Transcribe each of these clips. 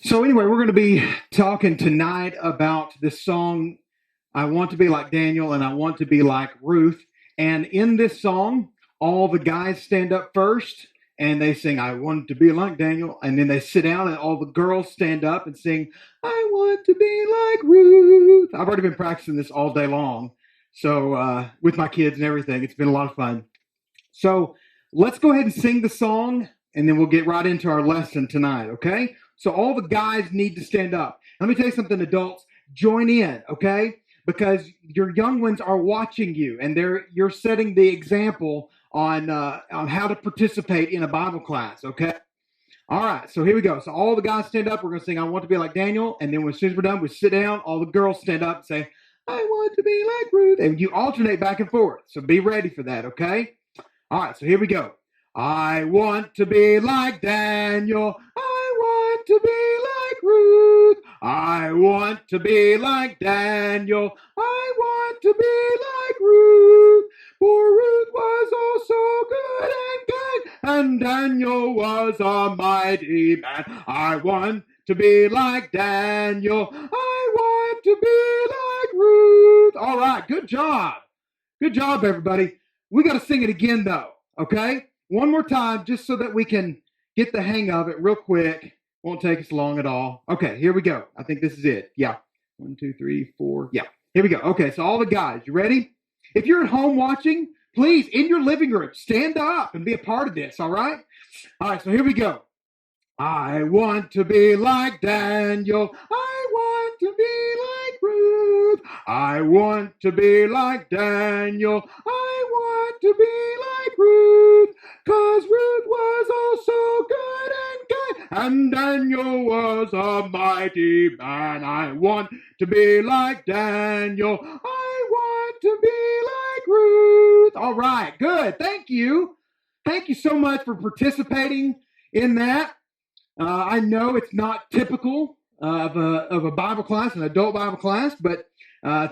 So anyway, we're going to be talking tonight about this song, I Want to Be Like Daniel and I Want to Be Like Ruth. And in this song, all the guys stand up first and they sing, I want to be like Daniel. And then they sit down and all the girls stand up and sing, I want to be like Ruth. I've already been practicing this all day long. So with my kids and everything, it's been a lot of fun. So let's go ahead and sing the song and then we'll get right into our lesson tonight, okay? So all the guys need to stand up. Let me tell you something, adults, join in, okay? Because your young ones are watching you and you're setting the example on how to participate in a Bible class, okay? All right, so here we go. So all the guys stand up. We're going to sing, I Want to Be Like Daniel. And then as soon as we're done, we sit down. All the girls stand up and say, I want to be like Ruth. And you alternate back and forth. So be ready for that, okay? All right, so here we go. I want to be like Daniel. I want to be like Ruth. I want to be like Daniel. I want to be like Ruth. For Ruth was also good and kind, and Daniel was a mighty man. I want to be like Daniel. I want to be like Ruth. All right, good job. Good job, everybody. We got to sing it again, though, okay? One more time, just so that we can get the hang of it real quick. Won't take us long at all. Okay, here we go. I think this is it. Yeah. 1, 2, 3, 4. Yeah, here we go. Okay, so all the guys, you ready? If you're at home watching, please, in your living room, stand up and be a part of this, all right? All right, so here we go. I want to be like Daniel. I want to be like Ruth. I want to be like Daniel. I want to be like Ruth. 'Cause Ruth was also good and kind, and Daniel was a mighty man. I want to be like Daniel. I want to be like Ruth. All right, good. Thank you. Thank you so much for participating in that. I know it's not typical of a Bible class, an adult Bible class, but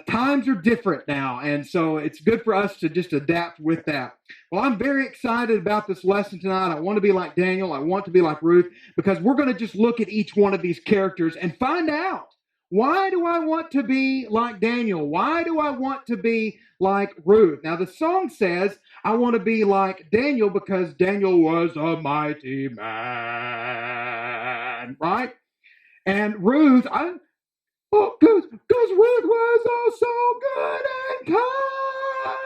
times are different now, and so it's good for us to just adapt with that. Well, I'm very excited about this lesson tonight. I want to be like Daniel. I want to be like Ruth, because we're going to just look at each one of these characters and find out, why do I want to be like Daniel? Why do I want to be like Ruth? Now, the song says, I want to be like Daniel because Daniel was a mighty man, right? And Ruth, because Ruth was also good and kind.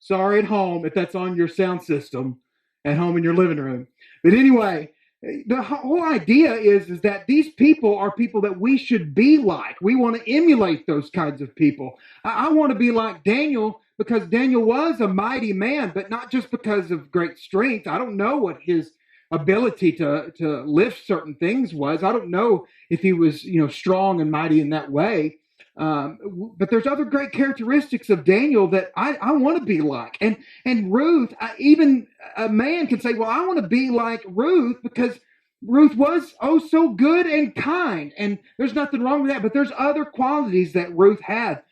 Sorry at home if that's on your sound system at home in your living room. But anyway, the whole idea is that these people are people that we should be like. We want to emulate those kinds of people. I want to be like Daniel because Daniel was a mighty man, but not just because of great strength. I don't know what his ability to lift certain things was. I don't know if he was, strong and mighty in that way. But there's other great characteristics of Daniel that I want to be like. And Ruth, even a man can say, well, I want to be like Ruth because Ruth was oh so good and kind. And there's nothing wrong with that. But there's other qualities that Ruth had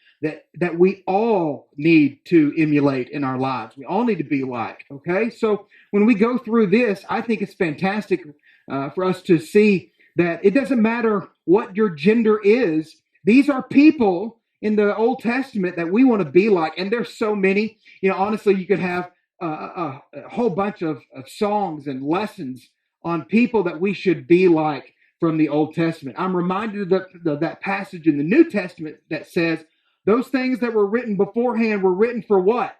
that we all need to emulate in our lives. We all need to be like, okay? So when we go through this, I think it's fantastic for us to see that it doesn't matter what your gender is. These are people in the Old Testament that we want to be like, and there's so many. Honestly, you could have a whole bunch of songs and lessons on people that we should be like from the Old Testament. I'm reminded of that passage in the New Testament that says, those things that were written beforehand were written for what?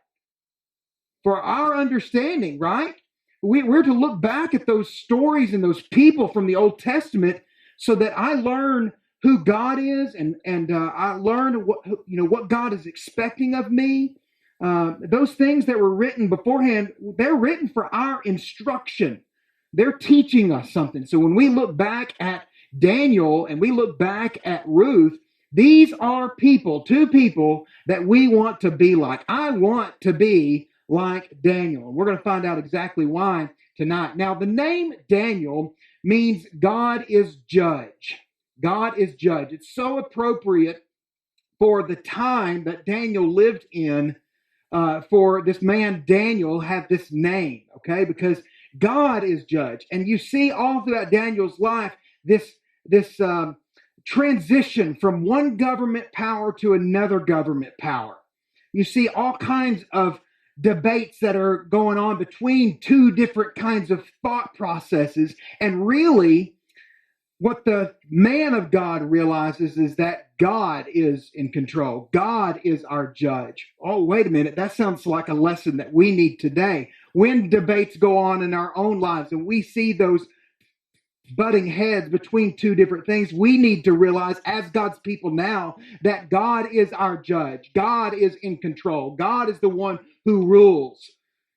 For our understanding, right? We're to look back at those stories and those people from the Old Testament so that I learn who God is and I learn what God is expecting of me. Those things that were written beforehand, they're written for our instruction. They're teaching us something. So when we look back at Daniel and we look back at Ruth, these are two people that we want to be like. I want to be like Daniel. And we're going to find out exactly why tonight. Now, the name Daniel means God is judge. God is judge. It's so appropriate for the time that Daniel lived in, for this man Daniel have this name, okay? Because God is judge. And you see all throughout Daniel's life, this transition from one government power to another government power. You see all kinds of debates that are going on between two different kinds of thought processes. And really, what the man of God realizes is that God is in control. God is our judge. Oh, wait a minute. That sounds like a lesson that we need today. When debates go on in our own lives and we see those butting heads between two different things, we need to realize as God's people now that God is our judge. God is in control. God is the one who rules.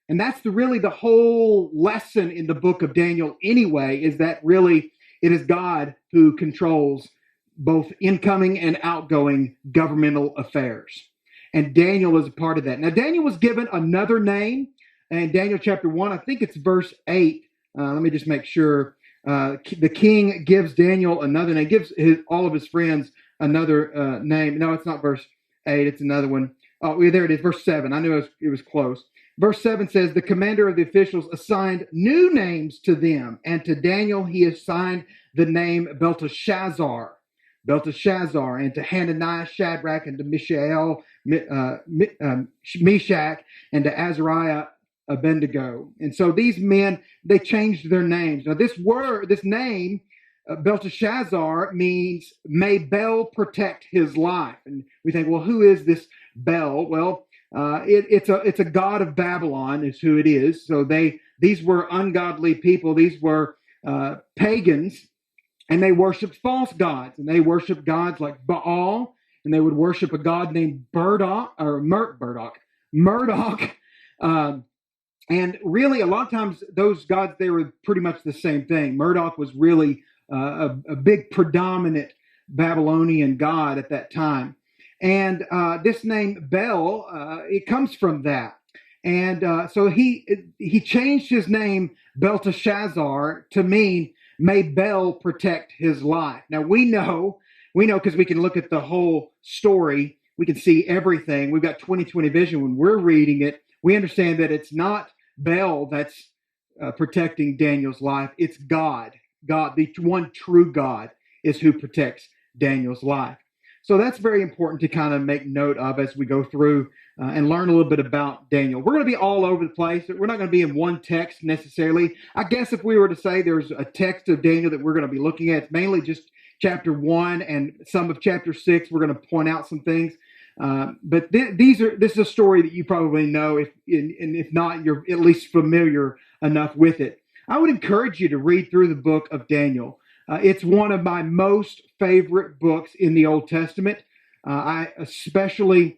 And that's really the whole lesson in the book of Daniel anyway, is that really it is God who controls both incoming and outgoing governmental affairs. And Daniel is a part of that. Now, Daniel was given another name in Daniel chapter 1. I think it's verse 8. Let me just make sure. The king gives Daniel another name, gives all of his friends another name. No, it's not verse 8. It's another one. Oh, there it is, verse 7. I knew it was close. Verse 7 says, the commander of the officials assigned new names to them, and to Daniel he assigned the name Belteshazzar, and to Hananiah, Shadrach, and to Mishael, Meshach, and to Azariah, Abednego. And so these men, they changed their names. Now this name, Belteshazzar, means may Bel protect his life. And we think, well, who is this Bel? Well, it's a god of Babylon is who it is. So these were ungodly people. These were pagans, and they worshiped false gods. And they worshiped gods like Baal, and they would worship a god named Murdoch. And really, a lot of times, those gods, they were pretty much the same thing. Murdoch was really a big predominant Babylonian god at that time. And this name Bel, it comes from that. And so he changed his name Belteshazzar to mean, may Bel protect his life. Now, we know because we can look at the whole story. We can see everything. We've got 20/20 vision. When we're reading it, we understand that it's not Bel that's protecting Daniel's life. It's God. God, the one true God, is who protects Daniel's life. So that's very important to kind of make note of as we go through and learn a little bit about Daniel. We're going to be all over the place. We're not going to be in one text necessarily. I guess if we were to say there's a text of Daniel that we're going to be looking at, it's mainly just chapter 1 and some of chapter 6. We're going to point out some things. But this is a story that you probably know, and if not, you're at least familiar enough with it. I would encourage you to read through the book of Daniel. It's one of my most favorite books in the Old Testament. I especially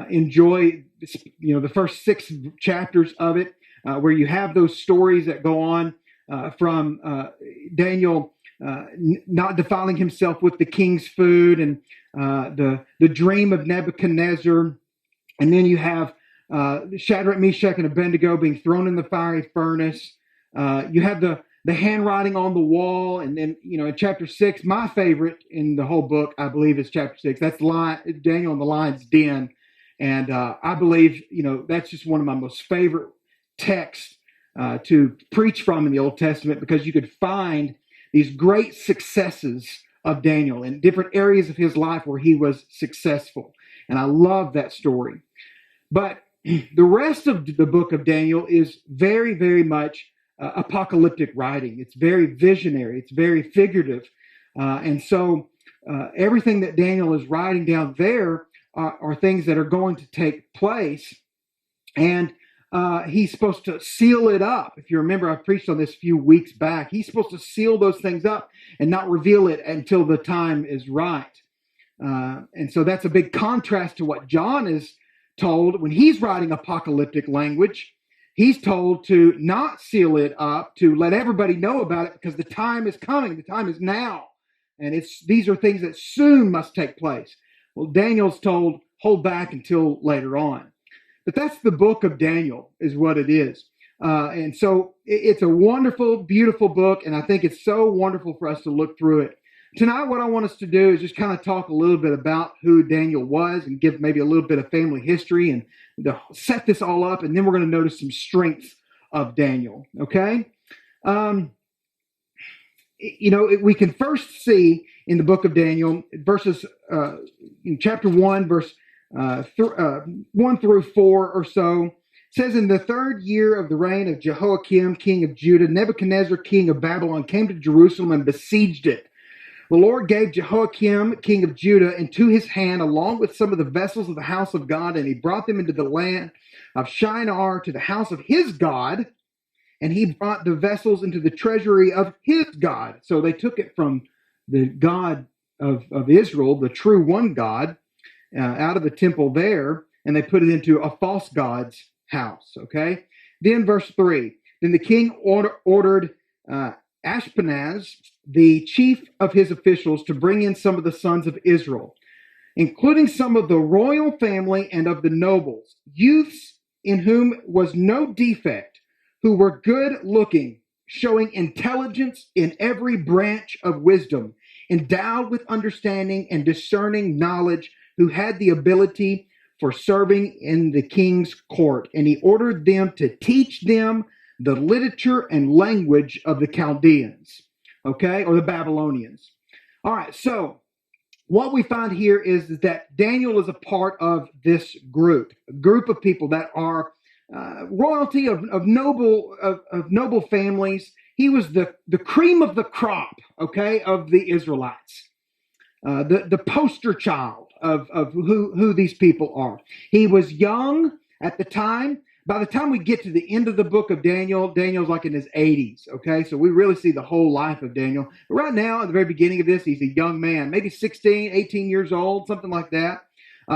enjoy, the first 6 chapters of it, where you have those stories that go on from Daniel not defiling himself with the king's food, and the dream of Nebuchadnezzar. And then you have Shadrach, Meshach, and Abednego being thrown in the fiery furnace. You have the handwriting on the wall. And then, in chapter 6, my favorite in the whole book, I believe, is chapter 6. That's Daniel in the lion's den. And I believe, that's just one of my most favorite texts to preach from in the Old Testament, because you could find these great successes of Daniel in different areas of his life where he was successful. And I love that story. But the rest of the book of Daniel is very, very much apocalyptic writing. It's very visionary. It's very figurative. And so everything that Daniel is writing down there are things that are going to take place. And he's supposed to seal it up. If you remember, I preached on this a few weeks back. He's supposed to seal those things up and not reveal it until the time is right. And so that's a big contrast to what John is told when he's writing apocalyptic language. He's told to not seal it up, to let everybody know about it, because the time is coming. The time is now. And these are things that soon must take place. Well, Daniel's told, hold back until later on. But that's the book of Daniel, is what it is. And so it's a wonderful, beautiful book, and I think it's so wonderful for us to look through it. Tonight, what I want us to do is just kind of talk a little bit about who Daniel was and give maybe a little bit of family history and to set this all up, and then we're going to notice some strengths of Daniel, okay? we can first see in the book of Daniel, verses in chapter 1, verse 1 through 4 or so. It says, in the third year of the reign of Jehoiakim, king of Judah, Nebuchadnezzar, king of Babylon, came to Jerusalem and besieged it. The Lord gave Jehoiakim, king of Judah, into his hand, along with some of the vessels of the house of God, and he brought them into the land of Shinar to the house of his God, and he brought the vessels into the treasury of his God. So they took it from the God of Israel, the true one God, out of the temple there, and they put it into a false god's house, okay? Then verse 3, then the king ordered Ashpenaz, the chief of his officials, to bring in some of the sons of Israel, including some of the royal family and of the nobles, youths in whom was no defect, who were good looking, showing intelligence in every branch of wisdom, endowed with understanding and discerning knowledge, who had the ability for serving in the king's court. And he ordered them to teach them the literature and language of the Chaldeans, okay, or the Babylonians. All right, so what we find here is that Daniel is a part of this group, a group of people that are royalty of noble families. He was the cream of the crop, okay, of the Israelites, the poster child of who these people are. He was young at the time. By the time we get to the end of the book of Daniel, Daniel's like in his 80s, okay? So we really see the whole life of Daniel. But right now, at the very beginning of this, he's a young man, maybe 16, 18 years old, something like that.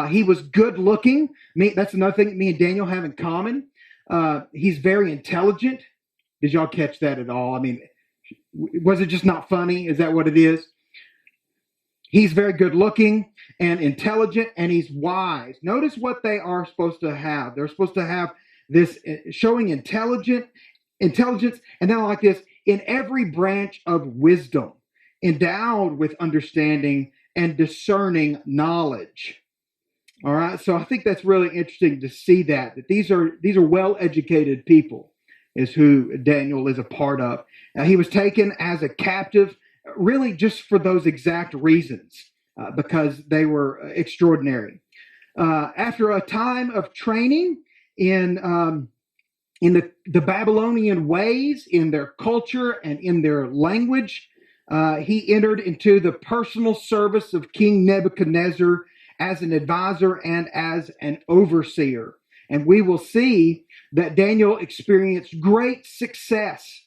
He was good looking. That's another thing me and Daniel have in common. He's very intelligent. Did y'all catch that at all? I mean, was it just not funny? Is that what it is? He's very good looking and intelligent, and he's wise. Notice what they are supposed to have. They're supposed to have this showing intelligence, and then like this, in every branch of wisdom, endowed with understanding and discerning knowledge. All right, so I think that's really interesting to see that these are well-educated people, is who Daniel is a part of. He was taken as a captive, really just for those exact reasons, because they were extraordinary. After a time of training in the Babylonian ways, in their culture and in their language, he entered into the personal service of King Nebuchadnezzar as an advisor and as an overseer. And we will see that Daniel experienced great success.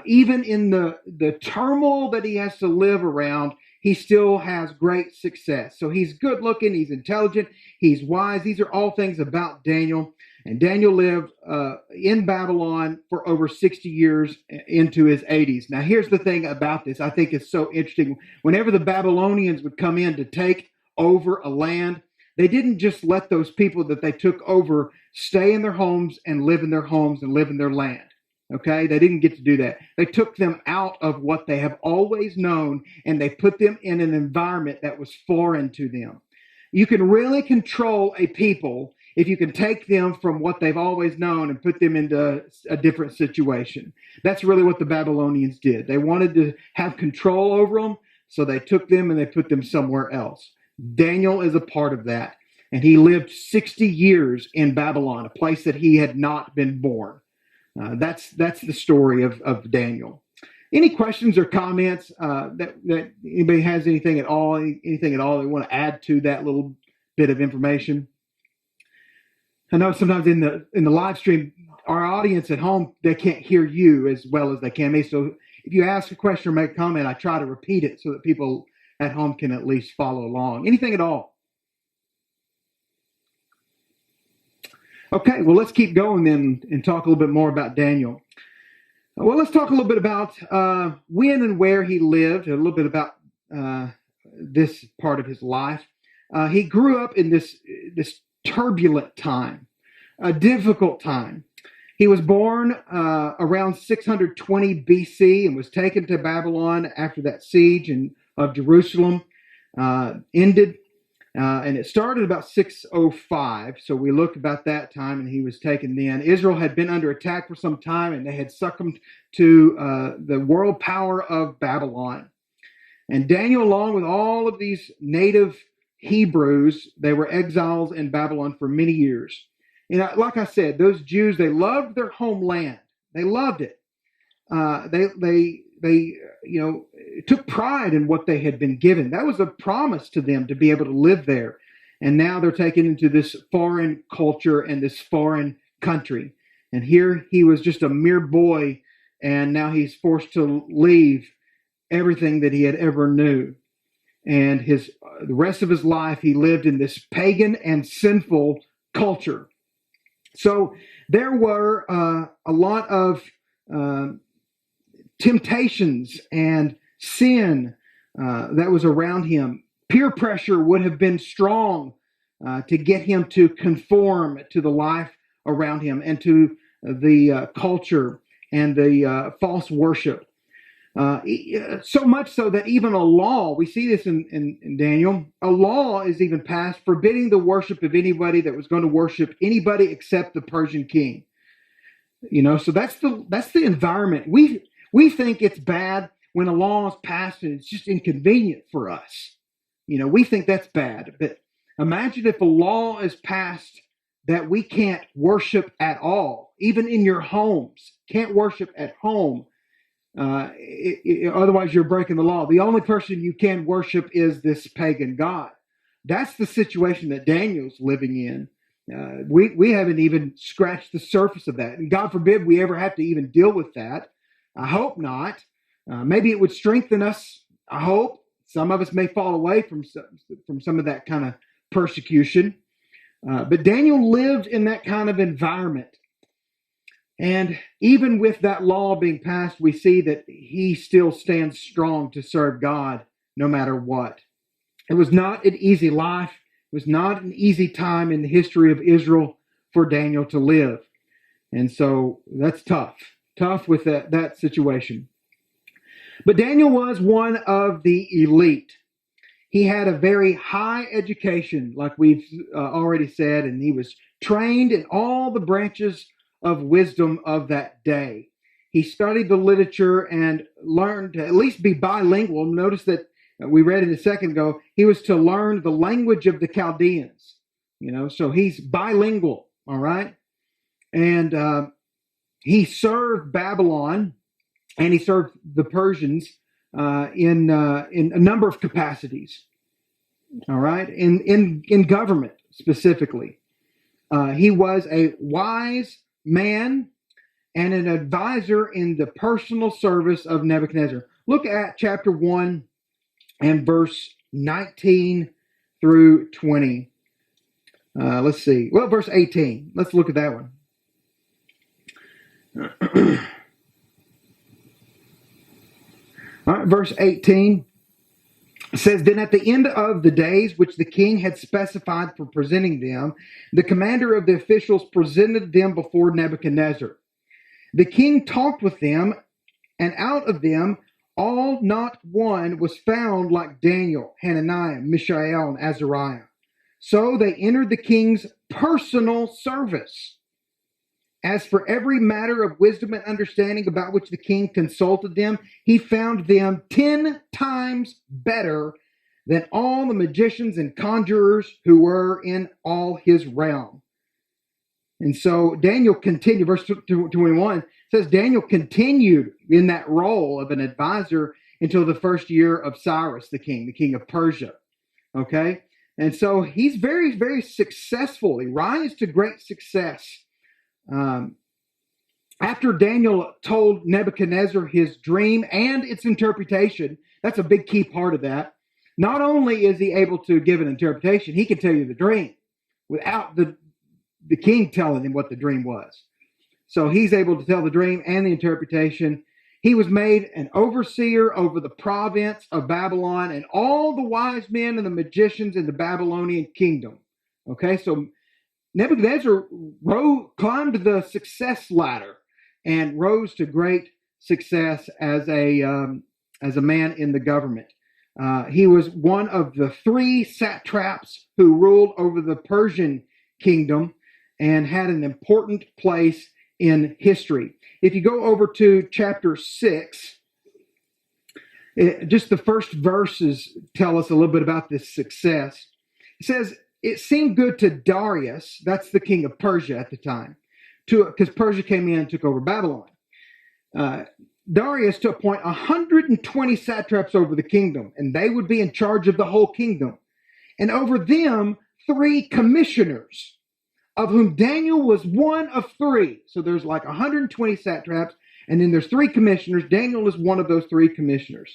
Even in the turmoil that he has to live around, he still has great success. So he's good looking, he's intelligent, he's wise. These are all things about Daniel. And Daniel lived in Babylon for over 60 years into his 80s. Now, here's the thing about this. I think it's so interesting. Whenever the Babylonians would come in to take over a land, they didn't just let those people that they took over stay in their homes and live in their homes and live in their land. Okay, they didn't get to do that. They took them out of what they have always known, and they put them in an environment that was foreign to them. You can really control a people if you can take them from what they've always known and put them into a different situation. That's really what the Babylonians did. They wanted to have control over them, so they took them and they put them somewhere else. Daniel is a part of that, and he lived 60 years in Babylon, a place that he had not been born. That's the story of Daniel. Any questions or comments that anybody has anything at all they want to add to that little bit of information? I know sometimes in the live stream, our audience at home, they can't hear you as well as they can me. So if you ask a question or make a comment, I try to repeat it so that people at home can at least follow along. Anything at all? Okay, well, let's keep going then and talk a little bit more about Daniel. Well, let's talk a little bit about when and where he lived, a little bit about this part of his life. He grew up in this turbulent time, a difficult time. He was born around 620 BC and was taken to Babylon after that siege of Jerusalem ended. And it started about 605. So we look about that time, and he was taken then. Israel had been under attack for some time, and they had succumbed to the world power of Babylon. And Daniel, along with all of these native Hebrews, they were exiles in Babylon for many years. And like I said, those Jews, they loved their homeland. They loved it. They took pride in what they had been given. That was a promise to them to be able to live there. And now they're taken into this foreign culture and this foreign country. And here he was just a mere boy, and now he's forced to leave everything that he had ever knew. And the rest of his life, he lived in this pagan and sinful culture. So there were a lot of temptations and sin that was around him. Peer pressure would have been strong to get him to conform to the life around him and to the culture and the false worship. So much so that even a law, we see this in Daniel, a law is even passed forbidding the worship of anybody that was going to worship anybody except the Persian king. So that's the environment. We think it's bad when a law is passed and it's just inconvenient for us. We think that's bad. But imagine if a law is passed that we can't worship at all, even in your homes, can't worship at home. Otherwise, you're breaking the law. The only person you can worship is this pagan god. That's the situation that Daniel's living in. We haven't even scratched the surface of that. And God forbid we ever have to even deal with that. I hope not. Maybe it would strengthen us. I hope. Some of us may fall away from some of that kind of persecution. But Daniel lived in that kind of environment. And even with that law being passed, we see that he still stands strong to serve God no matter what. It was not an easy life. It was not an easy time in the history of Israel for Daniel to live. And so that's tough with that situation. But Daniel was one of the elite. He had a very high education, like we've already said, and he was trained in all the branches of wisdom of that day. He studied the literature and learned to at least be bilingual. Notice that we read it a second ago. He was to learn the language of the Chaldeans, so he's bilingual, all right? And he served Babylon and he served the Persians in a number of capacities, all right? In government specifically. He was a wise man and an advisor in the personal service of Nebuchadnezzar. Look at chapter 1 and verse 19 through 20. Let's see. Well, verse 18. Let's look at that one. All right, verse 18 says, Then at the end of the days which the king had specified for presenting them, the commander of the officials presented them before Nebuchadnezzar. The king talked with them, and out of them all not one was found like Daniel, Hananiah, Mishael, and Azariah. So they entered the king's personal service. As for every matter of wisdom and understanding about which the king consulted them, he found them 10 times better than all the magicians and conjurers who were in all his realm. And so Daniel continued, verse 21 says, Daniel continued in that role of an advisor until the first year of Cyrus, the king of Persia. Okay? And so he's very, very successful. He rises to great success. After Daniel told Nebuchadnezzar his dream and its interpretation, that's a big key part of that. Not only is he able to give an interpretation, he can tell you the dream without the king telling him what the dream was. So he's able to tell the dream and the interpretation. He was made an overseer over the province of Babylon and all the wise men and the magicians in the Babylonian kingdom. Okay, so Nebuchadnezzar climbed the success ladder and rose to great success as a man in the government. He was one of the three satraps who ruled over the Persian kingdom and had an important place in history. If you go over to chapter 6, just the first verses tell us a little bit about this success. It says, it seemed good to Darius, that's the king of Persia at the time, because Persia came in and took over Babylon. Darius to appoint 120 satraps over the kingdom, and they would be in charge of the whole kingdom. And over them, 3 commissioners, of whom Daniel was one of 3. So there's like 120 satraps, and then there's 3 commissioners. Daniel is one of those 3 commissioners.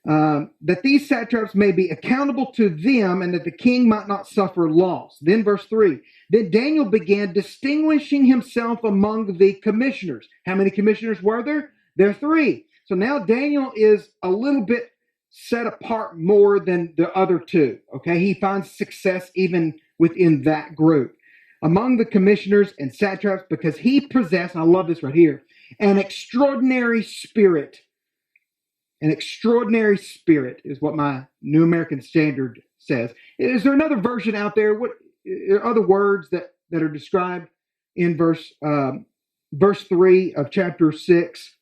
That these satraps may be accountable to them, and that the king might not suffer loss. Then verse 3, then Daniel began distinguishing himself among the commissioners. How many commissioners were there? There are 3. So now Daniel is a little bit set apart more than the other 2. Okay, he finds success even within that group. Among the commissioners and satraps, because he possessed, and I love this right here, an extraordinary spirit. An extraordinary spirit is what my New American Standard says. Is there another version out there? What are other words that are described in verse 3 of chapter 6?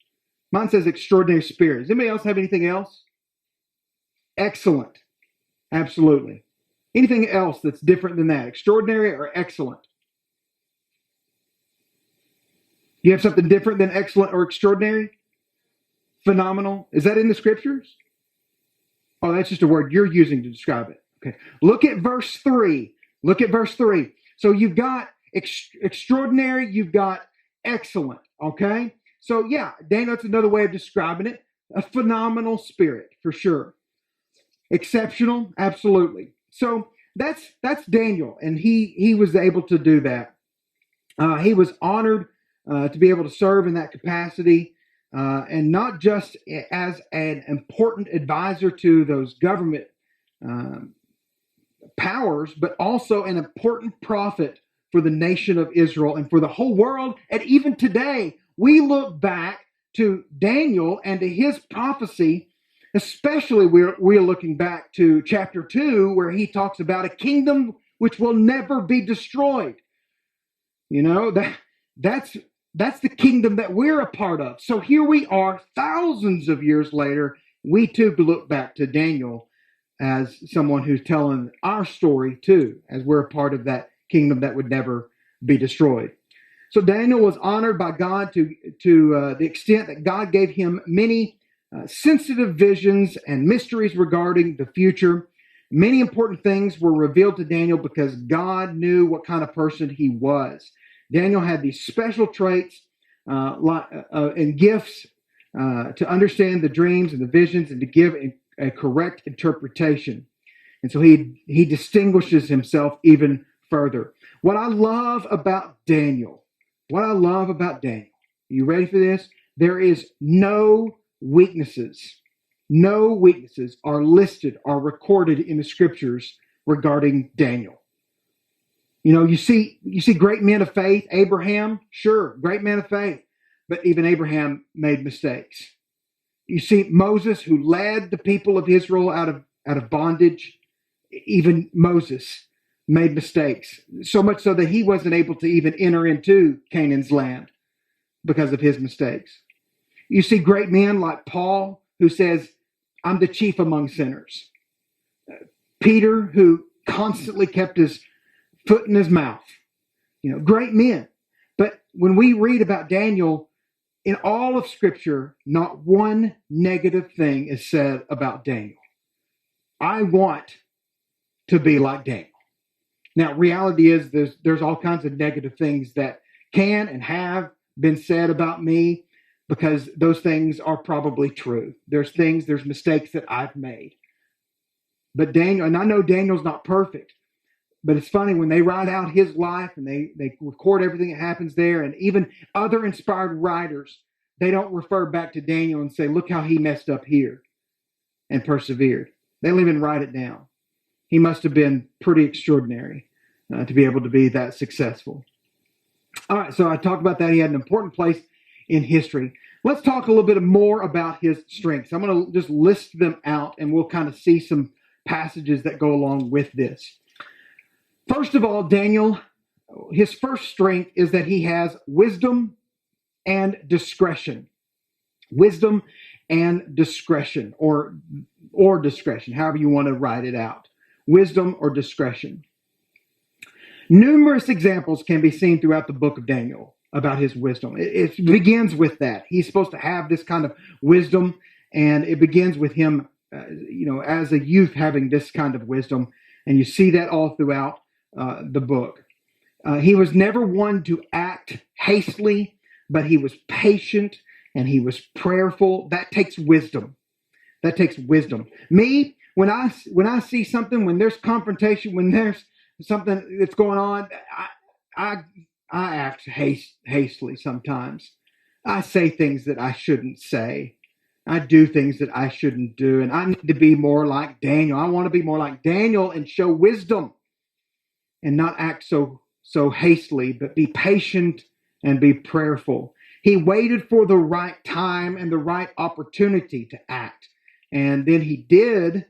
Mine says extraordinary spirit. Does anybody else have anything else? Excellent. Absolutely. Anything else that's different than that? Extraordinary or excellent? You have something different than excellent or extraordinary? Phenomenal. Is that in the scriptures? Oh, that's just a word you're using to describe it. Okay. Look at verse 3. Look at verse 3. So you've got extraordinary, you've got excellent. Okay. So yeah, Daniel, that's another way of describing it. A phenomenal spirit, for sure. Exceptional, absolutely. So that's Daniel, and he was able to do that. He was honored to be able to serve in that capacity, and not just as an important advisor to those government powers, but also an important prophet for the nation of Israel and for the whole world. And even today, we look back to Daniel and to his prophecy. Especially we're looking back to chapter 2, where he talks about a kingdom which will never be destroyed. You know, that's the kingdom that we're a part of. So here we are, thousands of years later, we too look back to Daniel as someone who's telling our story too, as we're a part of that kingdom that would never be destroyed. So Daniel was honored by God to the extent that God gave him many sensitive visions and mysteries regarding the future. Many important things were revealed to Daniel because God knew what kind of person he was. Daniel had these special traits and gifts to understand the dreams and the visions and to give a correct interpretation. And so he distinguishes himself even further. What I love about Daniel, you ready for this? There is no weaknesses are listed or recorded in the scriptures regarding Daniel. You know, you see great men of faith. Abraham, sure, great man of faith, but even Abraham made mistakes. You see Moses, who led the people of Israel out of bondage. Even Moses made mistakes, so much so that he wasn't able to even enter into Canaan's land because of his mistakes. You see great men like Paul, who says, I'm the chief among sinners. Peter, who constantly kept his foot in his mouth. You know, great men. But when we read about Daniel, in all of Scripture, not one negative thing is said about Daniel. I want to be like Daniel. Now, reality is there's all kinds of negative things that can and have been said about me, because those things are probably true. There's mistakes that I've made. But Daniel, and I know Daniel's not perfect, but it's funny when they write out his life and they record everything that happens there, and even other inspired writers, they don't refer back to Daniel and say, look how he messed up here and persevered. They don't even write it down. He must have been pretty extraordinary to be able to be that successful. All right, so I talked about that. He had an important place in history. Let's talk a little bit more about his strengths. I'm going to just list them out, and we'll kind of see some passages that go along with this. First of all, Daniel, his first strength is that he has wisdom and discretion. Wisdom and discretion, or discretion, however you want to write it out. Wisdom or discretion. Numerous examples can be seen throughout the book of Daniel about his wisdom. It begins with that. He's supposed to have this kind of wisdom, and it begins with him, as a youth having this kind of wisdom, and you see that all throughout the book. He was never one to act hastily, but he was patient and he was prayerful. That takes wisdom. That takes wisdom. Me, when I see something, when there's confrontation, when there's something that's going on, I act hastily sometimes. I say things that I shouldn't say. I do things that I shouldn't do. And I need to be more like Daniel. I want to be more like Daniel and show wisdom and not act so hastily, but be patient and be prayerful. He waited for the right time and the right opportunity to act. And then he did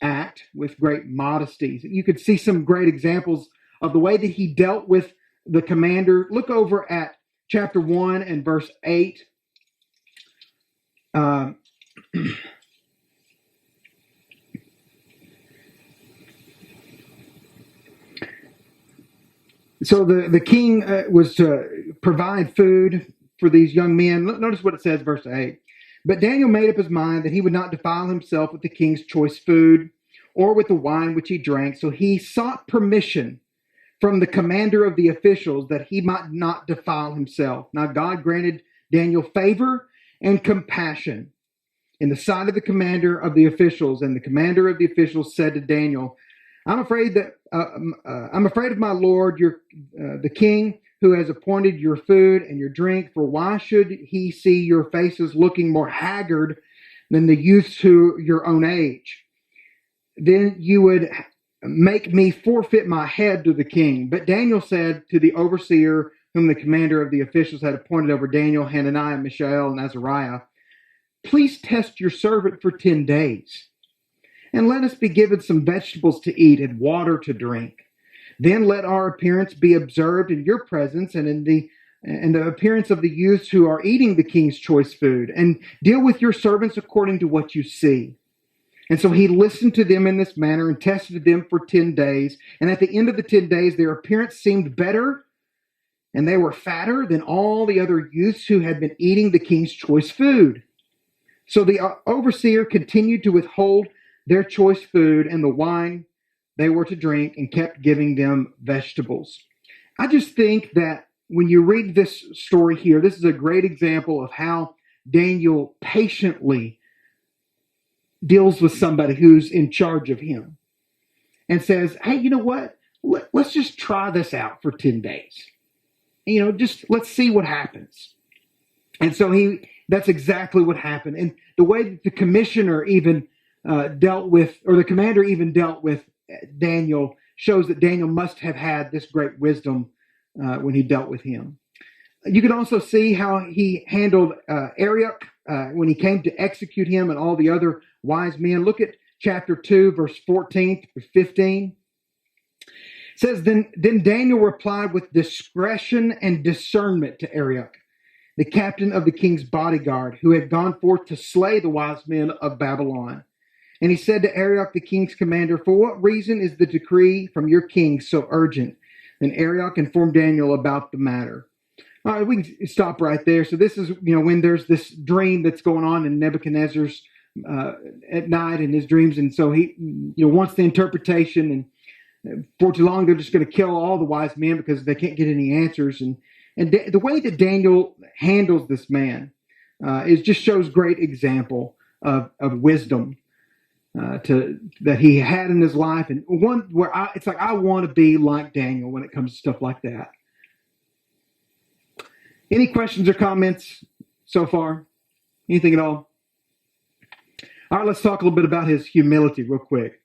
act with great modesty. You could see some great examples of the way that he dealt with the commander. Look over at chapter 1 and verse 8. So the king was to provide food for these young men. Notice what it says, verse 8. But Daniel made up his mind that he would not defile himself with the king's choice food or with the wine which he drank. So he sought permission from the commander of the officials that he might not defile himself. Now God granted Daniel favor and compassion in the sight of the commander of the officials. And the commander of the officials said to Daniel, I'm afraid of my lord, the king, who has appointed your food and your drink. For why should he see your faces looking more haggard than the youths who your own age? Then you would make me forfeit my head to the king. But Daniel said to the overseer, whom the commander of the officials had appointed over Daniel, Hananiah, Mishael, and Azariah, please test your servant for 10 days. And let us be given some vegetables to eat and water to drink. Then let our appearance be observed in your presence and in the appearance of the youths who are eating the king's choice food. And deal with your servants according to what you see. And so he listened to them in this manner and tested them for 10 days. And at the end of the 10 days, their appearance seemed better, and they were fatter than all the other youths who had been eating the king's choice food. So the overseer continued to withhold their choice food and the wine they were to drink, and kept giving them vegetables. I just think that when you read this story here, this is a great example of how Daniel patiently deals with somebody who's in charge of him and says, hey, you know what? Let's just try this out for 10 days. Just let's see what happens. And so that's exactly what happened. And the way that the commissioner even dealt with, or the commander even dealt with Daniel, shows that Daniel must have had this great wisdom when he dealt with him. You can also see how he handled Arioch when he came to execute him and all the other wise men. Look at chapter 2, verse 14 through 15. It says, Then Daniel replied with discretion and discernment to Arioch, the captain of the king's bodyguard, who had gone forth to slay the wise men of Babylon. And he said to Arioch, the king's commander, for what reason is the decree from your king so urgent? And Arioch informed Daniel about the matter. All right, we can stop right there. So this is, when there's this dream that's going on in Nebuchadnezzar's at night in his dreams. And so he, wants the interpretation. And for too long, they're just going to kill all the wise men because they can't get any answers. And the way that Daniel handles this man it just shows great example of wisdom that he had in his life, and one where it's like I want to be like Daniel when it comes to stuff like that. Any questions or comments so far? Anything at all? All right, let's talk a little bit about his humility real quick.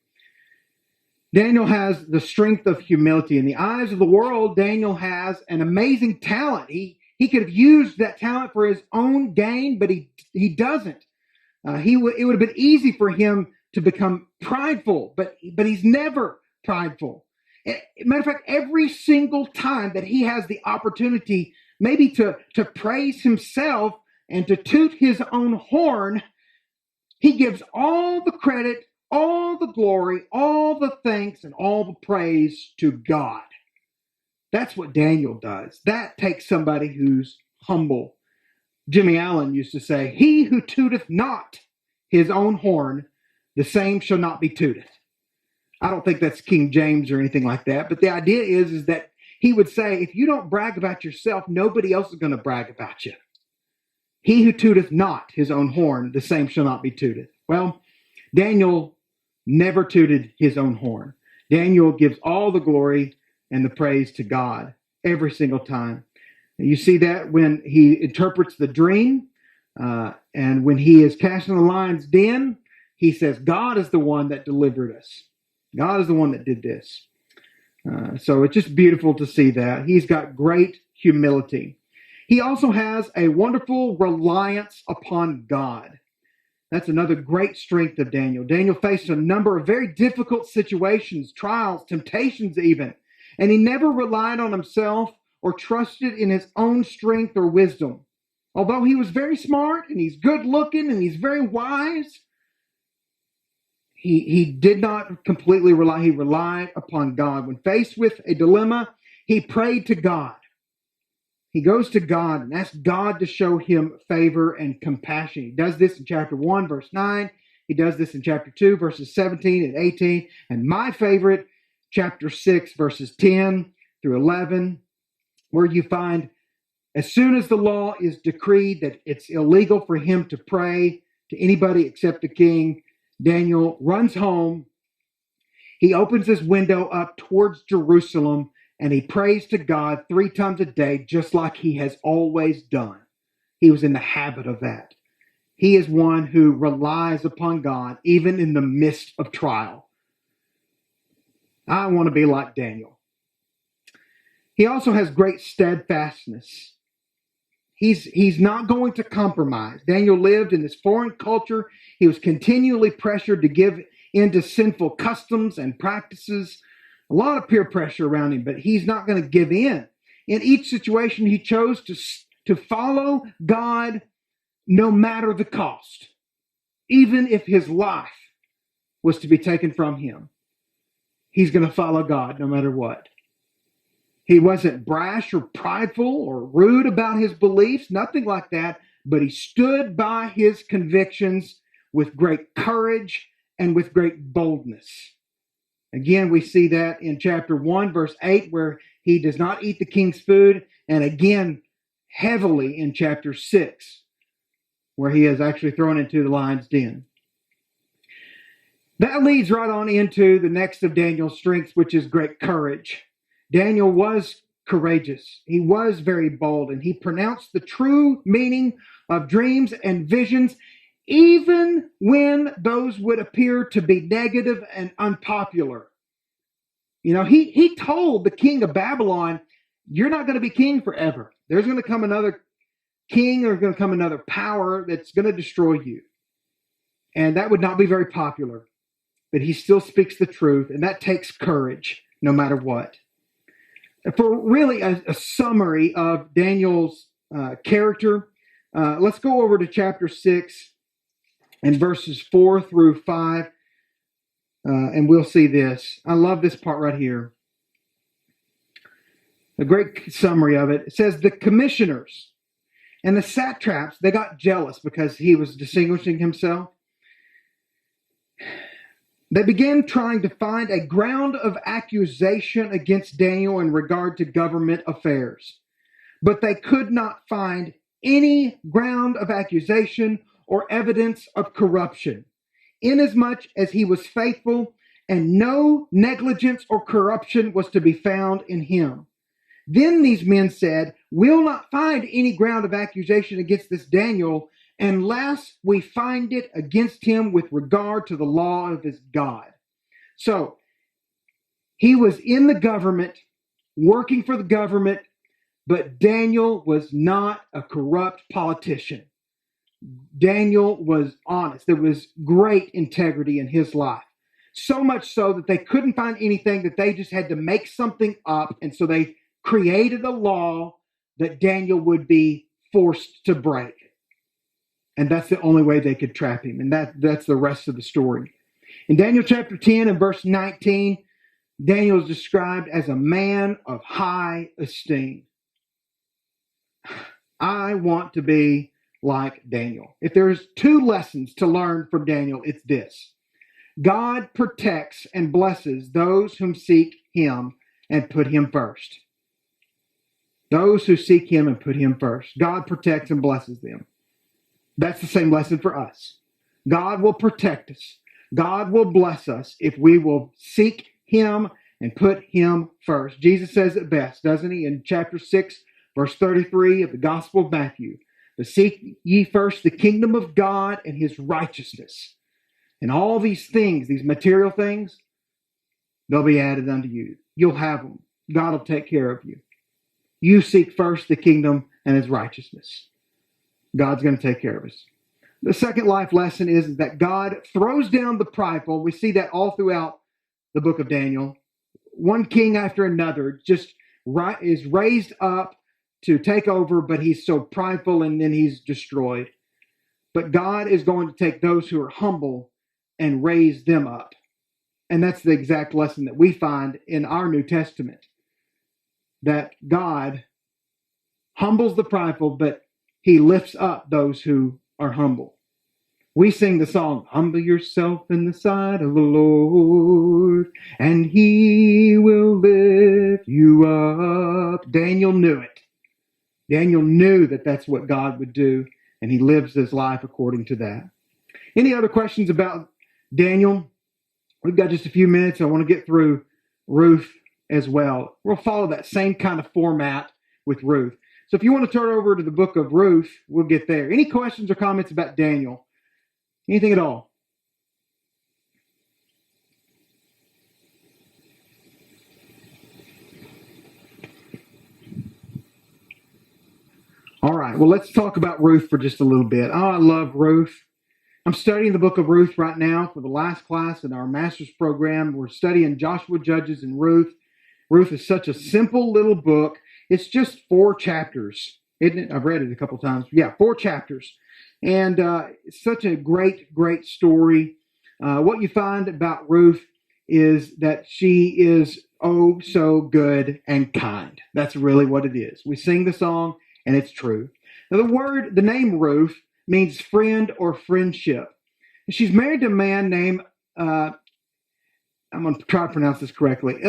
Daniel has the strength of humility. In the eyes of the world, Daniel has an amazing talent. He He could have used that talent for his own gain, but he doesn't. It would have been easy for him to become prideful, but he's never prideful. Matter of fact, every single time that he has the opportunity maybe to praise himself and to toot his own horn, he gives all the credit, all the glory, all the thanks, and all the praise to God. That's what Daniel does. That takes somebody who's humble. Jimmy Allen used to say, "He who tooteth not his own horn, the same shall not be tooted." I don't think that's King James or anything like that, but the idea is that he would say, if you don't brag about yourself, nobody else is going to brag about you. He who tooteth not his own horn, the same shall not be tooted. Well, Daniel never tooted his own horn. Daniel gives all the glory and the praise to God every single time. And you see that when he interprets the dream, and when he is cast in the lion's den, he says, God is the one that delivered us. God is the one that did this. So it's just beautiful to see that. He's got great humility. He also has a wonderful reliance upon God. That's another great strength of Daniel. Daniel faced a number of very difficult situations, trials, temptations even, and he never relied on himself or trusted in his own strength or wisdom. Although he was very smart and he's good looking and he's very wise, he did not completely rely. He relied upon God. When faced with a dilemma, he prayed to God. He goes to God and asks God to show him favor and compassion. He does this in chapter 1, verse 9. He does this in chapter 2, verses 17 and 18. And my favorite, chapter 6, verses 10 through 11, where you find, as soon as the law is decreed that it's illegal for him to pray to anybody except the king, Daniel runs home. He opens his window up towards Jerusalem and he prays to God 3 times a day, just like he has always done. He was in the habit of that. He is one who relies upon God even in the midst of trial. I want to be like Daniel. He also has great steadfastness. He's not going to compromise. Daniel lived in this foreign culture. He was continually pressured to give in to sinful customs and practices. A lot of peer pressure around him, but he's not going to give in. In each situation, he chose to follow God no matter the cost, even if his life was to be taken from him. He's going to follow God no matter what. He wasn't brash or prideful or rude about his beliefs, nothing like that, but he stood by his convictions with great courage and with great boldness. Again, we see that in chapter 1, verse 8, where he does not eat the king's food, and again, heavily in chapter 6, where he is actually thrown into the lion's den. That leads right on into the next of Daniel's strengths, which is great courage. Daniel was courageous. He was very bold, and he pronounced the true meaning of dreams and visions, even when those would appear to be negative and unpopular. You know, he told the king of Babylon, you're not going to be king forever. There's going to come another king, or going to come another power that's going to destroy you. And that would not be very popular. But he still speaks the truth, and that takes courage no matter what. For really a summary of Daniel's character, let's go over to chapter 6 and verses 4 through 5, and we'll see this. I love this part right here. A great summary of it. It says, the commissioners and the satraps, they got jealous because he was distinguishing himself. They began trying to find a ground of accusation against Daniel in regard to government affairs, but they could not find any ground of accusation or evidence of corruption, inasmuch as he was faithful and no negligence or corruption was to be found in him. Then these men said, we'll not find any ground of accusation against this Daniel unless we find it against him with regard to the law of his God. So he was in the government, working for the government, But Daniel was not a corrupt politician. Daniel was honest. There was great integrity in his life. So much so that they couldn't find anything, that they just had to make something up. And so they created a law that Daniel would be forced to break. And that's the only way they could trap him. And that's the rest of the story. In Daniel chapter 10 and verse 19, Daniel is described as a man of high esteem. I want to be like Daniel. If there's two lessons to learn from Daniel, it's this. God protects and blesses those whom seek him and put him first. Those who seek him and put him first. God protects and blesses them. That's the same lesson for us. God will protect us. God will bless us if we will seek him and put him first. Jesus says it best, doesn't he? In chapter 6, verse 33 of the Gospel of Matthew. To seek ye first the kingdom of God and his righteousness. And all these things, these material things, they'll be added unto you. You'll have them. God will take care of you. You seek first the kingdom and his righteousness. God's going to take care of us. The second life lesson is that God throws down the prideful. We see that all throughout the book of Daniel. One king after another just is raised up to take over, but he's so prideful and then he's destroyed. But God is going to take those who are humble and raise them up. And that's the exact lesson that we find in our New Testament. That God humbles the prideful, but he lifts up those who are humble. We sing the song, humble yourself in the sight of the Lord, and he will lift you up. Daniel knew it. Daniel knew that that's what God would do, and he lives his life according to that. Any other questions about Daniel? We've got just a few minutes. I want to get through Ruth as well. We'll follow that same kind of format with Ruth. So if you want to turn over to the book of Ruth, we'll get there. Any questions or comments about Daniel? Anything at all? All right, well, let's talk about Ruth for just a little bit. Oh, I love Ruth. I'm studying the book of Ruth right now for the last class in our master's program. We're studying Joshua, Judges, and Ruth. Ruth is such a simple little book. It's just 4 chapters, isn't it? I've read it a couple times. Yeah, 4 chapters. And it's such a great, great story. What you find about Ruth is that she is oh so good and kind. That's really what it is. We sing the song, and it's true. Now, the name Ruth means friend or friendship. And she's married to a man named, I'm going to try to pronounce this correctly,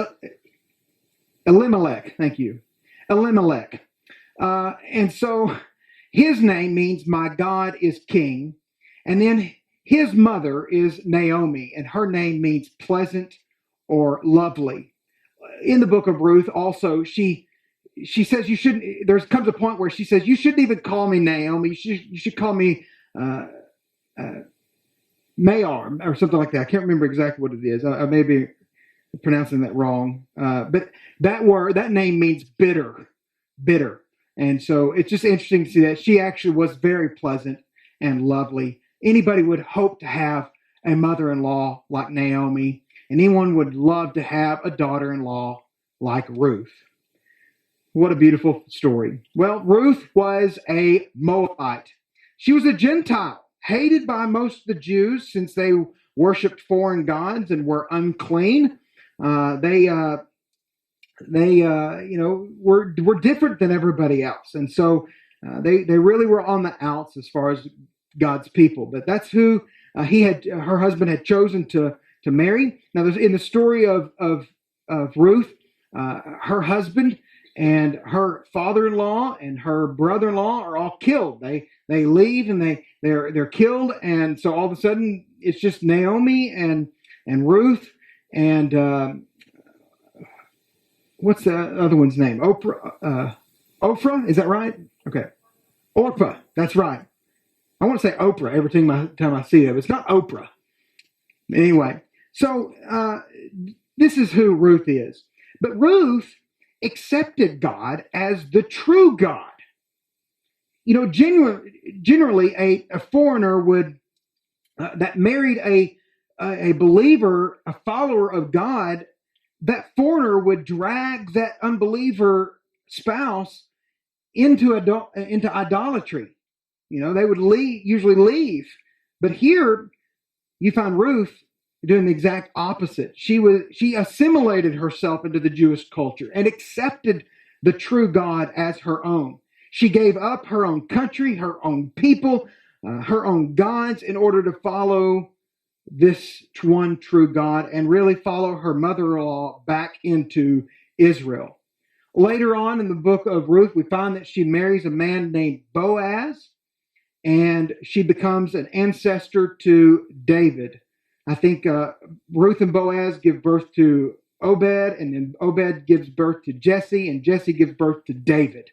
Elimelech. Thank you. Elimelech. And so his name means my God is king. And then his mother is Naomi, and her name means pleasant or lovely. In the book of Ruth, also, she says you shouldn't, there comes a point where she says, you shouldn't even call me Naomi. You should call me Mayar or something like that. I can't remember exactly what it is. I may be pronouncing that wrong. But that name means bitter. And so it's just interesting to see that she actually was very pleasant and lovely. Anybody would hope to have a mother-in-law like Naomi, and anyone would love to have a daughter-in-law like Ruth. What a beautiful story. Well, Ruth was a Moabite. She was a Gentile, hated by most of the Jews since they worshiped foreign gods and were unclean. They were different than everybody else, and so they really were on the outs as far as God's people. But that's who her husband had chosen to marry. Now, there's in the story of Ruth, her husband and her father-in-law and her brother-in-law are all killed. They leave and they're killed, and so all of a sudden it's just Naomi and Ruth and what's the other one's name? Oprah, is that right? Okay, Orpah. That's right. I want to say Oprah every time I see it. It's not Oprah. Anyway, so this is who Ruth is. But Ruth accepted God as the true God. You know, generally a foreigner would that married a believer, a follower of God, that foreigner would drag that unbeliever spouse into idolatry. You know, they would usually leave. But here you find Ruth doing the exact opposite. She assimilated herself into the Jewish culture and accepted the true God as her own. She gave up her own country, her own people, her own gods in order to follow this one true God and really follow her mother-in-law back into Israel. Later on in the book of Ruth, we find that she marries a man named Boaz, and she becomes an ancestor to David. I think Ruth and Boaz give birth to Obed, and then Obed gives birth to Jesse, and Jesse gives birth to David.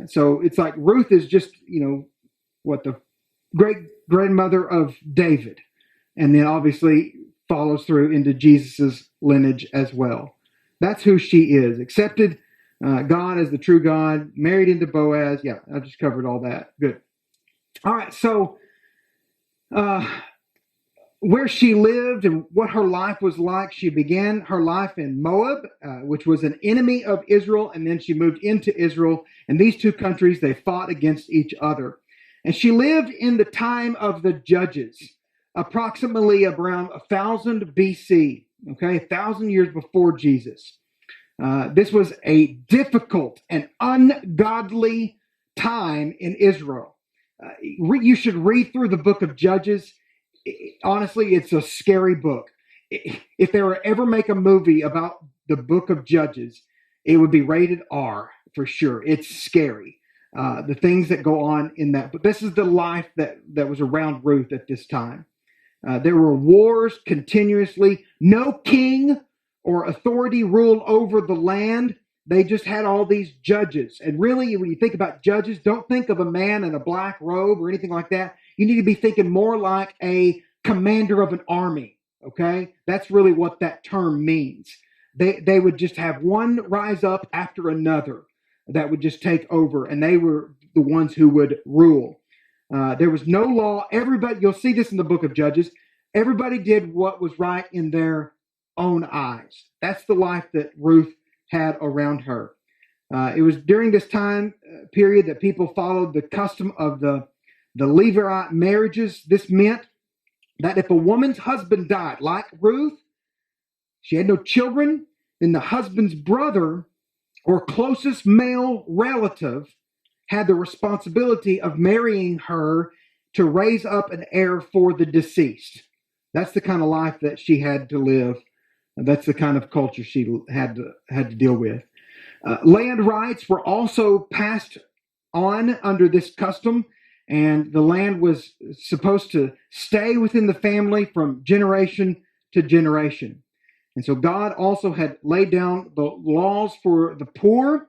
So it's like Ruth is just, the great grandmother of David, and then obviously follows through into Jesus's lineage as well. That's who she is. Accepted God as the true God, married into Boaz. Yeah, I just covered all that. Good. All right, so where she lived and what her life was like, she began her life in Moab, which was an enemy of Israel, and then she moved into Israel, and these two countries, they fought against each other. And she lived in the time of the Judges, approximately around 1000 BC, okay, 1,000 years before Jesus. This was a difficult and ungodly time in Israel. You should read through the book of Judges. Honestly, it's a scary book. If they were ever make a movie about the book of Judges, it would be rated R for sure. It's scary. The things that go on in that. But this is the life that was around Ruth at this time. There were wars continuously. No king or authority ruled over the land. They just had all these judges. And really, when you think about judges, don't think of a man in a black robe or anything like that. You need to be thinking more like a commander of an army, okay? That's really what that term means. They would just have one rise up after another that would just take over, and they were the ones who would rule. There was no law. Everybody, you'll see this in the book of Judges, everybody did what was right in their own eyes. That's the life that Ruth had around her. It was during this time period that people followed the custom of the Levite marriages. This meant that if a woman's husband died, like Ruth, she had no children, then the husband's brother or closest male relative had the responsibility of marrying her to raise up an heir for the deceased. That's the kind of life that she had to live. That's the kind of culture she had to deal with. Land rights were also passed on under this custom, and the land was supposed to stay within the family from generation to generation. And so God also had laid down the laws for the poor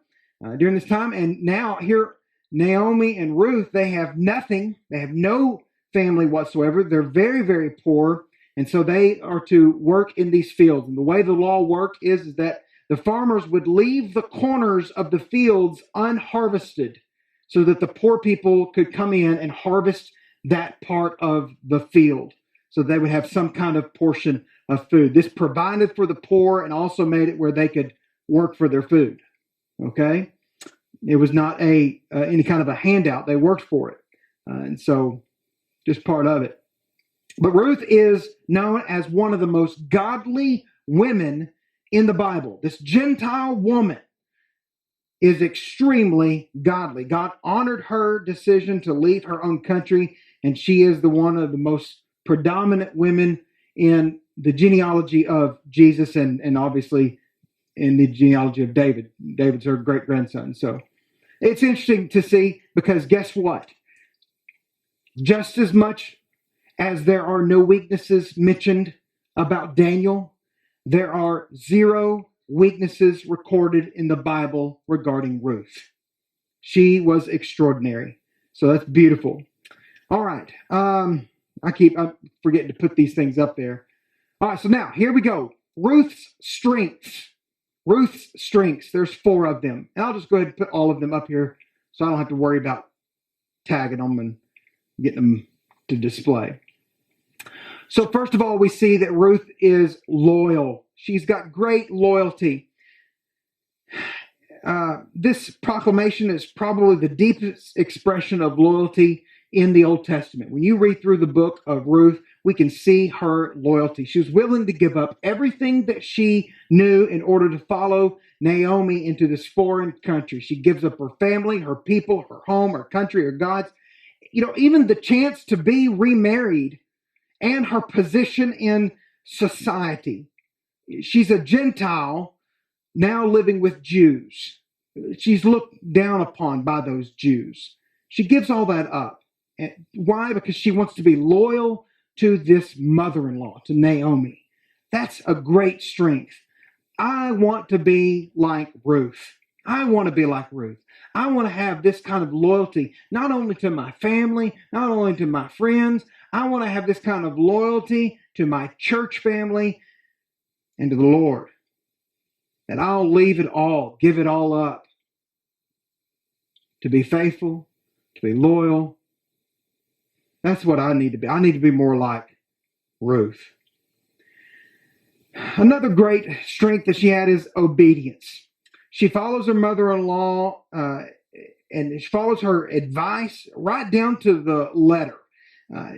during this time. And now here, Naomi and Ruth, they have nothing. They have no family whatsoever. They're very, very poor. And so they are to work in these fields. And the way the law worked is that the farmers would leave the corners of the fields unharvested so that the poor people could come in and harvest that part of the field. So they would have some kind of portion of food. This provided for the poor and also made it where they could work for their food. Okay? It was not any kind of a handout. They worked for it. And so just part of it. But Ruth is known as one of the most godly women in the Bible. This Gentile woman is extremely godly. God honored her decision to leave her own country, and she is one of the most predominant women in the genealogy of Jesus and obviously in the genealogy of David. David's her great-grandson. So it's interesting to see because guess what? Just as much as there are no weaknesses mentioned about Daniel, there are 0 weaknesses recorded in the Bible regarding Ruth. She was extraordinary. So that's beautiful. All right. I'm forgetting to put these things up there. All right. So now here we go. Ruth's strengths. Ruth's strengths, there's 4 of them. And I'll just go ahead and put all of them up here so I don't have to worry about tagging them and getting them to display. So first of all, we see that Ruth is loyal. She's got great loyalty. This proclamation is probably the deepest expression of loyalty in the Old Testament. When you read through the book of Ruth, we can see her loyalty. She was willing to give up everything that she knew in order to follow Naomi into this foreign country. She gives up her family, her people, her home, her country, her gods, even the chance to be remarried and her position in society. She's a Gentile now living with Jews. She's looked down upon by those Jews. She gives all that up. And why? Because she wants to be loyal to this mother-in-law, to Naomi. That's a great strength. I want to be like Ruth. I want to be like Ruth. I want to have this kind of loyalty, not only to my family, not only to my friends. I want to have this kind of loyalty to my church family and to the Lord. And I'll leave it all, give it all up to be faithful, to be loyal. That's what I need to be. I need to be more like Ruth. Another great strength that she had is obedience. She follows her mother-in-law and she follows her advice right down to the letter.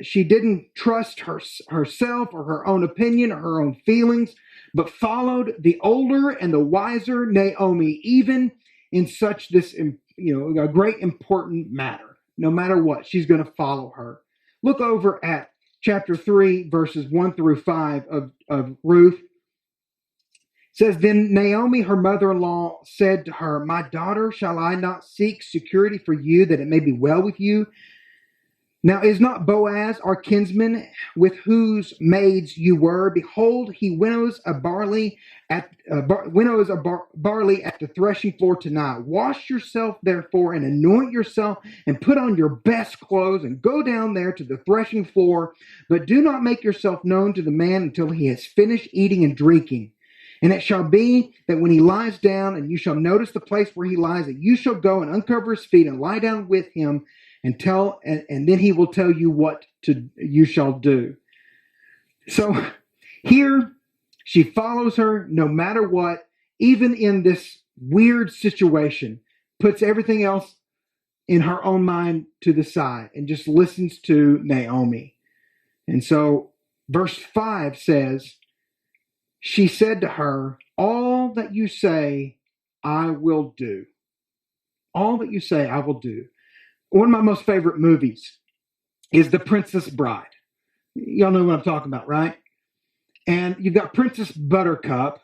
She didn't trust herself or her own opinion or her own feelings, but followed the older and the wiser Naomi, even in such this, a great important matter. No matter what, she's going to follow her. Look over at chapter 3, verses 1 through 5 of Ruth. It says, Then Naomi, her mother-in-law, said to her, My daughter, shall I not seek security for you, that it may be well with you? Now is not Boaz our kinsman, with whose maids you were? Behold, he winnows barley at the threshing floor tonight. Wash yourself therefore, and anoint yourself, and put on your best clothes, and go down there to the threshing floor. But do not make yourself known to the man until he has finished eating and drinking. And it shall be that when he lies down, and you shall notice the place where he lies, that you shall go and uncover his feet and lie down with him, and then he will tell you what you shall do. So here she follows her no matter what, even in this weird situation, puts everything else in her own mind to the side and just listens to Naomi. And so verse 5 says, She said to her, All that you say, I will do. All that you say, I will do. One of my most favorite movies is The Princess Bride. Y'all know what I'm talking about, right? And you've got Princess Buttercup,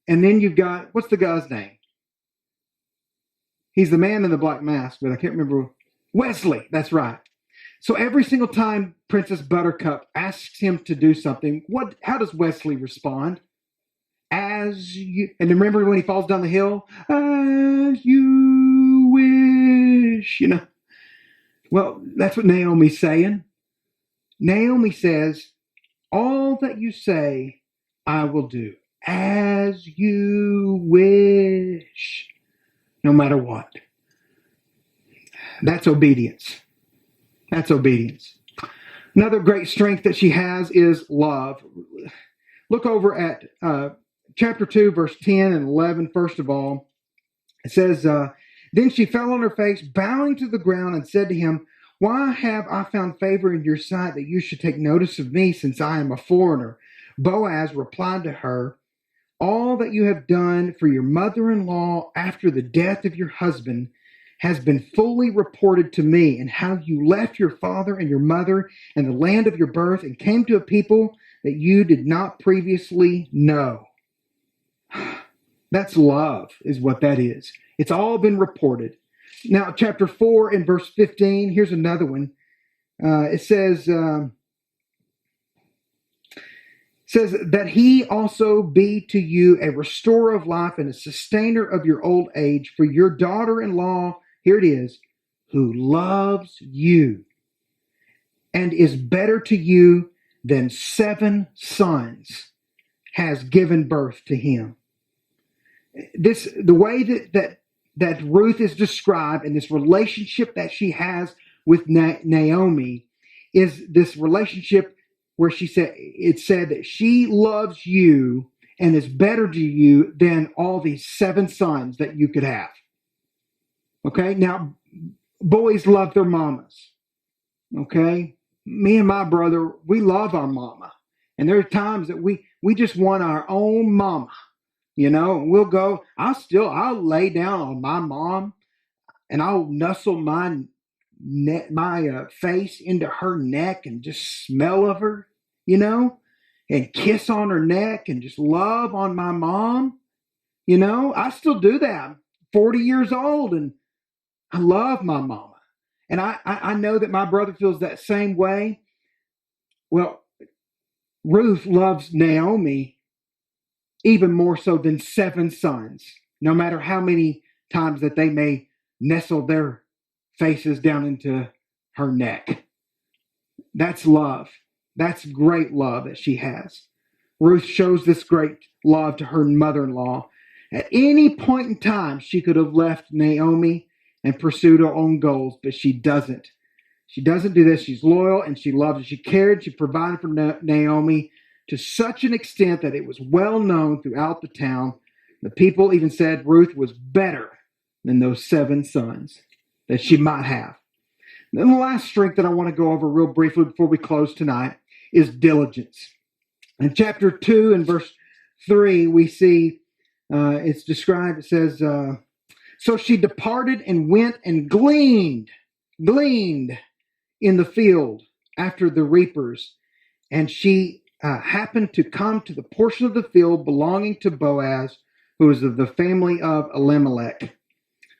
and then you've got, what's the guy's name? He's the man in the black mask, but I can't remember. Wesley, that's right. So every single time Princess Buttercup asks him to do something, how does Wesley respond? As you, and remember when he falls down the hill? As you wish, Well, that's what Naomi's saying. Naomi says, All that you say, I will do, as you wish, no matter what. That's obedience. That's obedience. Another great strength that she has is love. Look over at chapter 2, verse 10 and 11, first of all. It says, Then she fell on her face, bowing to the ground, and said to him, Why have I found favor in your sight that you should take notice of me, since I am a foreigner? Boaz replied to her, All that you have done for your mother-in-law after the death of your husband has been fully reported to me, and how you left your father and your mother and the land of your birth and came to a people that you did not previously know. That's love, is what that is. It's all been reported. Now, chapter 4 and verse 15, here's another one. It says that he also be to you a restorer of life and a sustainer of your old age, for your daughter-in-law, here it is, who loves you and is better to you than 7 sons, has given birth to him. The way that Ruth is described and this relationship that she has with Naomi is this relationship where it said that she loves you and is better to you than all these 7 sons that you could have. Okay, now boys love their mamas. Okay, me and my brother, we love our mama, and there are times that we just want our own mama. We'll go. I'll lay down on my mom, and I'll nuzzle my face into her neck and just smell of her, and kiss on her neck and just love on my mom. I still do that. I'm 40 years old, and I love my mama. And I know that my brother feels that same way. Well, Ruth loves Naomi even more so than 7 sons, no matter how many times that they may nestle their faces down into her neck. That's love. That's great love that she has. Ruth shows this great love to her mother-in-law. At any point in time, she could have left Naomi and pursued her own goals, but she doesn't. She doesn't do this. She's loyal and she loves her. She cared. She provided for Naomi to such an extent that it was well known throughout the town. The people even said Ruth was better than those 7 sons that she might have. And then the last strength that I want to go over real briefly before we close tonight is diligence. In chapter 2 and verse 3, we see it's described, it says, so she departed and went and gleaned in the field after the reapers. And she happened to come to the portion of the field belonging to Boaz, who was of the family of Elimelech.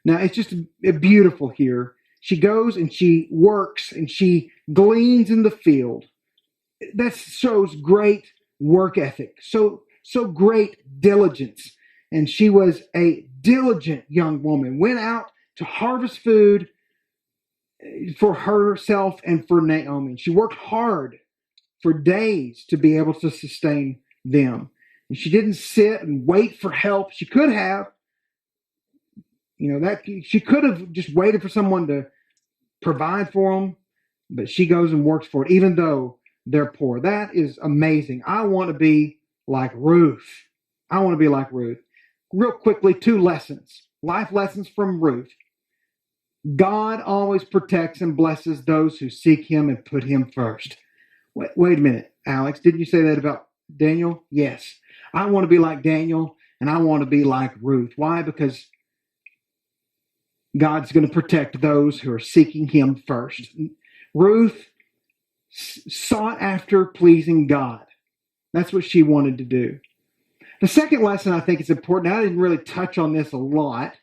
Now, it's just beautiful here. She goes and she works and she gleans in the field. That shows great work ethic, so great diligence. And she was a diligent young woman, went out to harvest food for herself and for Naomi. She worked hard for days to be able to sustain them. And she didn't sit and wait for help. She could have, she could have just waited for someone to provide for them, but she goes and works for it, even though they're poor. That is amazing. I want to be like Ruth. Real quickly, 2 lessons, life lessons from Ruth. God always protects and blesses those who seek him and put him first. Wait a minute, Alex, didn't you say that about Daniel? Yes. I want to be like Daniel, and I want to be like Ruth. Why? Because God's going to protect those who are seeking him first. Ruth sought after pleasing God. That's what she wanted to do. The second lesson I think is important. I didn't really touch on this a lot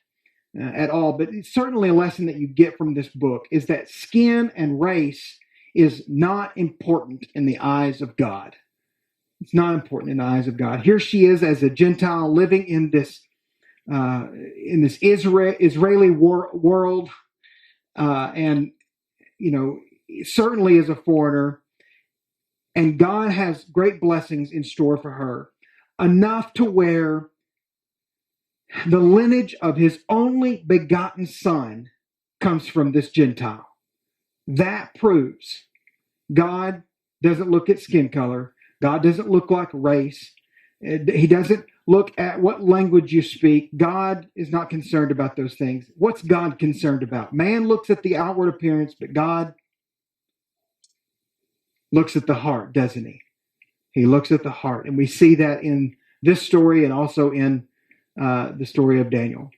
at all, but it's certainly a lesson that you get from this book is that skin and race is not important in the eyes of God. It's not important in the eyes of God. Here she is as a Gentile living in this Israeli world, and certainly as a foreigner. And God has great blessings in store for her, enough to where the lineage of his only begotten son comes from this Gentile. That proves God doesn't look at skin color. God doesn't look like race. He doesn't look at what language you speak. God is not concerned about those things. What's God concerned about? Man looks at the outward appearance, but God looks at the heart, doesn't he? He looks at the heart. And we see that in this story and also in the story of Daniel.